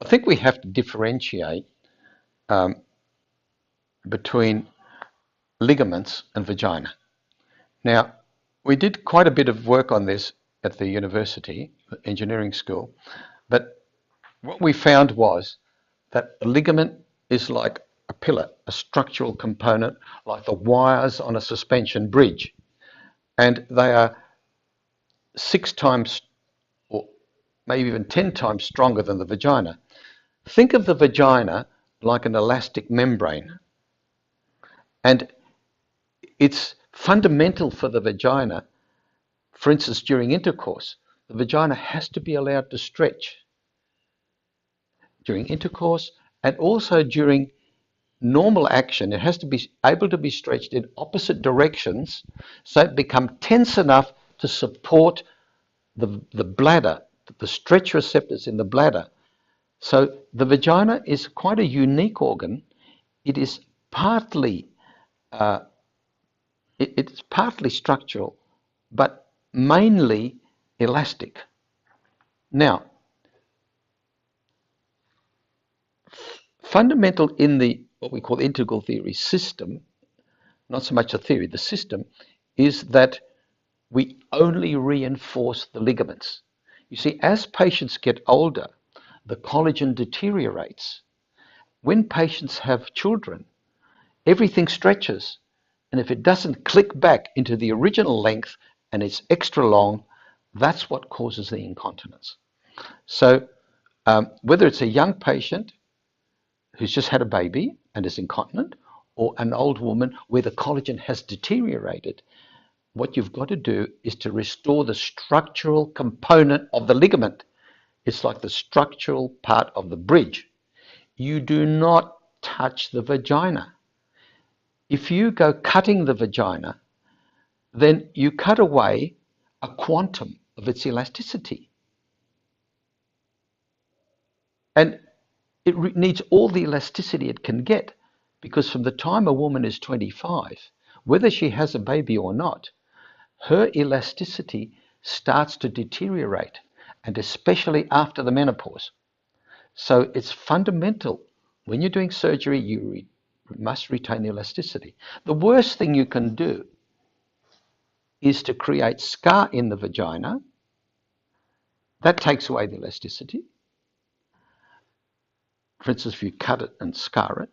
I think we have to differentiate um, between ligaments and vagina. Now, we did quite a bit of work on this at the university, engineering school, but what we found was that a ligament is like a pillar, a structural component, like the wires on a suspension bridge. And they are 6 times or maybe even 10 times stronger than the vagina. Think of the vagina like an elastic membrane. And it's fundamental for the vagina, for instance, during intercourse. The vagina has to be allowed to stretch during intercourse and also during normal action. It has to be able to be stretched in opposite directions so it becomes tense enough to support the bladder, the stretch receptors in the bladder. So the vagina is quite a unique organ. It is partly it's partly structural, but mainly elastic. Now, fundamental in the what we call integral theory system, not so much a theory, the system, is that we only reinforce the ligaments. You see, as patients get older, the collagen deteriorates. When patients have children, everything stretches. And if it doesn't click back into the original length and it's extra long, that's what causes the incontinence. So whether it's a young patient who's just had a baby and is incontinent, or an old woman where the collagen has deteriorated, what you've got to do is to restore the structural component of the ligament. It's like the structural part of the bridge. You do not touch the vagina. If you go cutting the vagina, then you cut away a quantum of its elasticity. And it needs all the elasticity it can get, because from the time a woman is 25, whether she has a baby or not, her elasticity starts to deteriorate, and especially after the menopause. So it's fundamental. When you're doing surgery, you must retain elasticity. The worst thing you can do is to create scar in the vagina. That takes away the elasticity. For instance, if you cut it and scar it.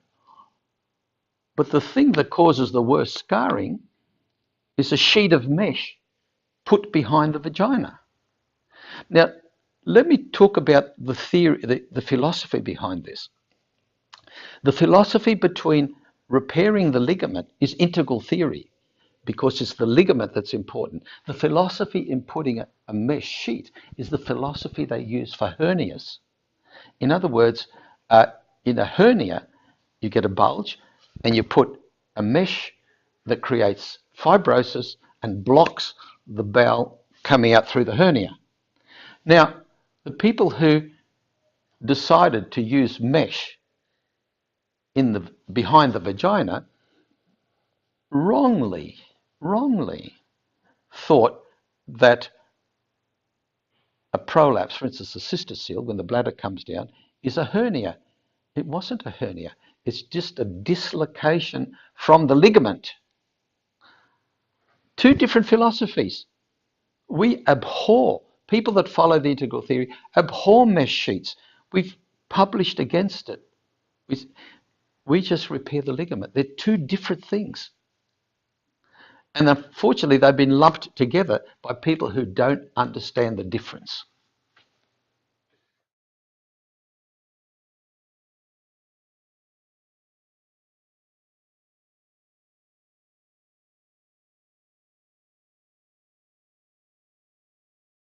But the thing that causes the worst scarring is a sheet of mesh put behind the vagina. Now, let me talk about the theory, the philosophy behind this. The philosophy between repairing the ligament is integral theory, because it's the ligament that's important. The philosophy in putting a mesh sheet is the philosophy they use for hernias. In other words, in a hernia, you get a bulge and you put a mesh that creates fibrosis and blocks the bowel coming out through the hernia. Now, the people who decided to use mesh behind the vagina wrongly thought that a prolapse, for instance, a cystocele, when the bladder comes down, is a hernia. It wasn't a hernia. It's just a dislocation from the ligament. Two different philosophies. We abhor, people that follow the integral theory, abhor mesh sheets. We've published against it. We just repair the ligament. They're two different things. And unfortunately, they've been lumped together by people who don't understand the difference.